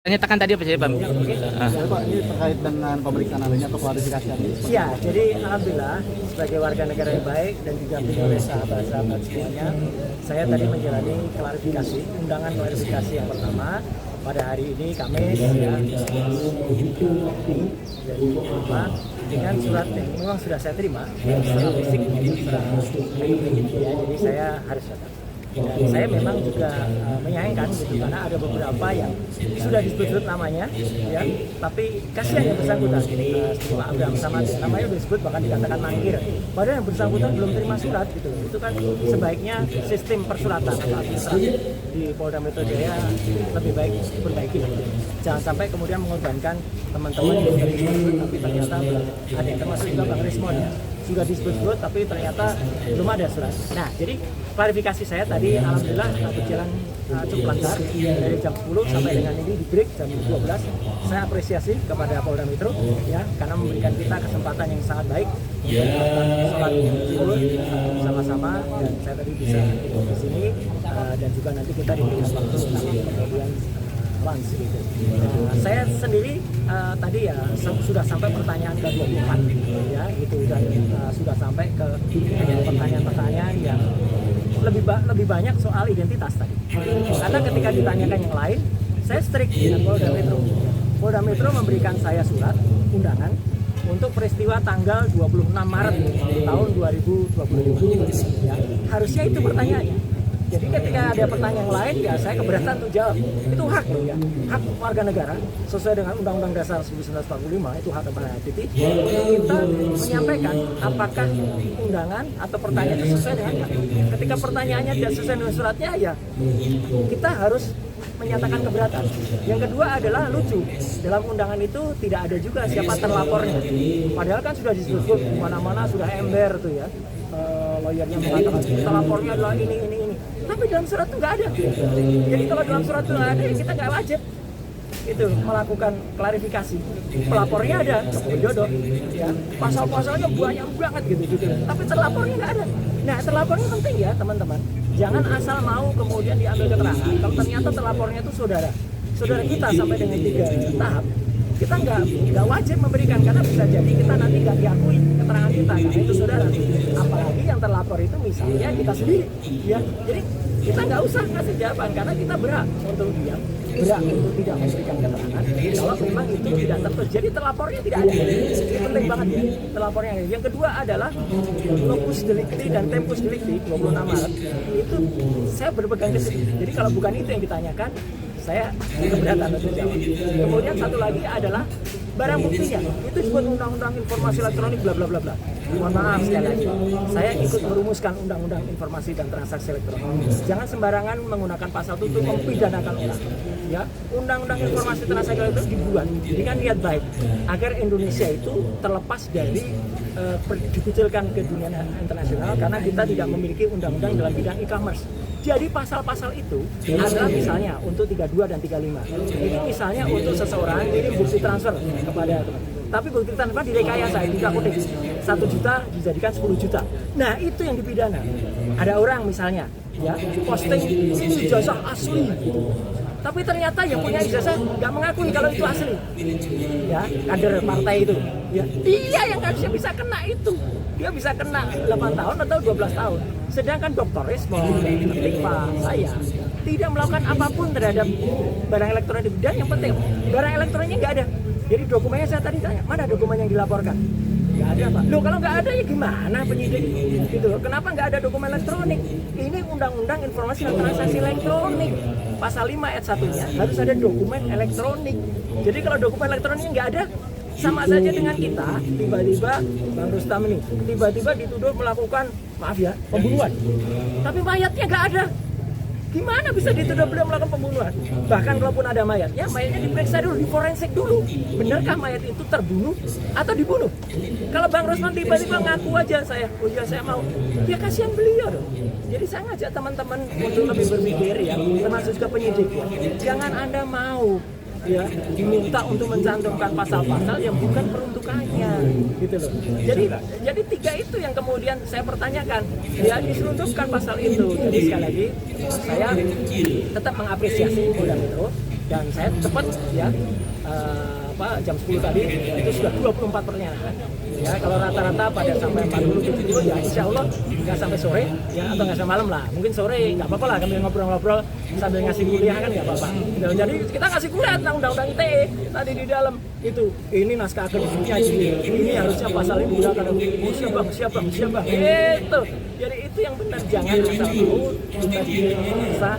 Nyatakan tadi apa sih Pak? Ya, Pak, ini terkait dengan pemeriksaan adanya atau klarifikasi ini. Ya, jadi alhamdulillah sebagai warga negara yang baik dan didampingi oleh sahabat-sahabat semuanya, saya tadi menjalani klarifikasi, undangan klarifikasi yang pertama pada hari ini Kamis ya, dari Pak dengan surat yang memang sudah saya terima secara fisik secara elektronik ya, jadi saya harus datang. Dan saya memang juga menyayangkan gitu karena ada beberapa yang sudah disebut namanya ya, tapi kasihan yang bersangkutan Pak Abraham Samad namanya sudah disebut bahkan dikatakan mangkir, padahal yang bersangkutan belum terima surat gitu. Itu kan sebaiknya sistem persuratan atau administratif di Polda Metro Jaya lebih baik diperbaiki gitu. Jangan sampai kemudian mengorbankan teman-teman yang sudah disebut tapi ternyata ada yang termasuk juga Bang Rismon ya, sudah disebut tapi ternyata belum ada surat. Nah, jadi klarifikasi saya tadi alhamdulillah berjalan cukup lancar dari jam 10 sampai dengan ini di break jam 12. Saya apresiasi kepada Polda Metro ya karena memberikan kita kesempatan yang sangat baik untuk melakukan sholat zuhur bersama-sama, dan saya tadi bisa ikut di sini dan juga nanti kita diberikan waktu untuk kemudian lunch gitu. Nah, saya sendiri tadi ya sudah sampai pertanyaan ke-24 ya gitu, dan sudah sampai ke pertanyaan-pertanyaan yang lebih banyak soal identitas tadi. Karena ketika ditanyakan yang lain, saya strict dengan Polda Metro. Polda Metro memberikan saya surat undangan untuk peristiwa tanggal 26 Maret tahun 2022 ya. Harusnya itu pertanyaannya. Jadi ketika ada pertanyaan lain ya saya keberatan untuk jawab. Itu hak loh ya, hak warga negara sesuai dengan Undang-Undang Dasar 1945, itu hak kepada titik. Kita menyampaikan apakah undangan atau pertanyaan itu sesuai dengan hak. Ketika pertanyaannya tidak sesuai dengan suratnya ya kita harus menyatakan keberatan. Yang kedua adalah lucu, dalam undangan itu tidak ada juga siapa terlapornya. Padahal kan sudah disebut mana-mana sudah ember tuh ya. Lawyernya mengatakan terlapornya adalah ini. Tapi dalam surat itu nggak ada. Jadi kalau dalam surat itu nggak ada, ya kita nggak wajib itu melakukan klarifikasi. Pelapornya ada, Joko Widodo, ya pasal-pasalnya banyak banget gitu. Tapi terlapornya nggak ada. Nah, terlapornya penting ya teman-teman. Jangan asal mau kemudian diambil keterangan. Kalau ternyata terlapornya itu saudara kita sampai dengan 3 tahap, kita nggak wajib memberikan karena bisa jadi kita nanti nggak diakui keterangan kita karena itu saudara. Apalagi yang terlapor itu misalnya kita sendiri, ya. Jadi kita nggak usah kasih jawaban karena kita berhak untuk diam, berhak untuk tidak memberikan keterangan kalau memang itu tidak tertulis. Jadi terlapornya tidak ada. Ini penting banget ya, terlapornya. Yang kedua adalah locus delicti dan tempus delicti 26 Maret itu saya berpegang ke situ. Jadi kalau bukan itu yang ditanyakan, saya keberatan untuk jawab. Kemudian satu lagi adalah barang buktinya. Itu disebut Undang-Undang Informasi Elektronik bla bla bla bla. Mohon maaf sekali lagi. Saya ikut merumuskan Undang-Undang Informasi dan Transaksi Elektronik. Jangan sembarangan menggunakan pasal itu untuk mempidanakan orang. Ya, Undang-Undang Informasi Transaksi Elektronik dibuat dengan niat baik agar Indonesia itu terlepas dari dikucilkan ke dunia internasional karena kita tidak memiliki undang-undang dalam bidang e-commerce. Jadi pasal-pasal itu adalah misalnya untuk 32 dan 35. Ini misalnya untuk seseorang ini bukti transfer kepada teman. Tapi bukti transfer direkayasa, tidak kodik. 1 juta dijadikan 10 juta. Nah, itu yang dipidana. Ada orang misalnya ya posting ijazah asli gitu. Tapi ternyata yang punya ijazah nggak mengakui kalau itu asli. Ya, kader partai itu. Ya, dia yang harusnya bisa kena itu. Dia bisa kena 8 tahun atau 12 tahun. Sedangkan Dr. Rismon, Pak saya tidak melakukan apapun terhadap barang elektronik. Dan yang penting, barang elektroniknya nggak ada. Jadi dokumennya saya tadi tanya, mana dokumen yang dilaporkan? Nggak ada, Pak. Loh, kalau nggak ada ya gimana penyidik? Gitu. Kenapa nggak ada dokumen elektronik? Ini Undang-Undang Informasi dan Transaksi Elektronik. Pasal 5 ayat 1-nya harus ada dokumen elektronik. Jadi kalau dokumen elektroniknya nggak ada, sama saja dengan kita tiba-tiba Bang Rustam ini tiba-tiba dituduh melakukan pembunuhan, tapi mayatnya nggak ada. Gimana bisa dituduh beliau melakukan pembunuhan? Bahkan kalaupun ada mayatnya diperiksa dulu, diforensik dulu. Benarkah mayat itu terbunuh atau dibunuh? Kalau Bang Rusman tiba-tiba ngaku aja saya mau, ya kasihan beliau dong. Jadi saya ngajak teman-teman untuk lebih berpikir ya, termasuk juga penyidik ya. Jangan Anda mau ya diminta untuk mencantumkan pasal-pasal yang bukan peruntukannya gitu loh. Jadi 3 itu yang kemudian saya pertanyakan, ya diselundupkan pasal itu. Jadi sekali lagi saya tetap mengapresiasi Polda Metro dan saya tepat ya jam 10 tadi itu sudah 24 pernyataan. Ya kalau rata-rata pada sampai 40-70 ya insya Allah nggak sampai sore ya atau nggak sampai malam lah. Mungkin sore nggak apa-apa lah kami ngobrol-ngobrol sambil ngasih kuliah kan nggak apa-apa. Jadi kita ngasih kuliah tentang undang-undang ITE tadi di dalam itu. Ini naskah akademiknya ini harusnya pasal ini digunakan. Siapa itu. Jadi itu yang benar, jangan kita mau kita dipaksa.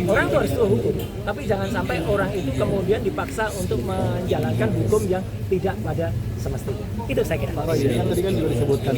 Orang itu harus tahu hukum, tapi jangan sampai orang itu kemudian dipaksa untuk menjalankan hukum yang tidak pada semestinya. Itu saya kira. Pak Roy, kan tadi kan juga disebutkan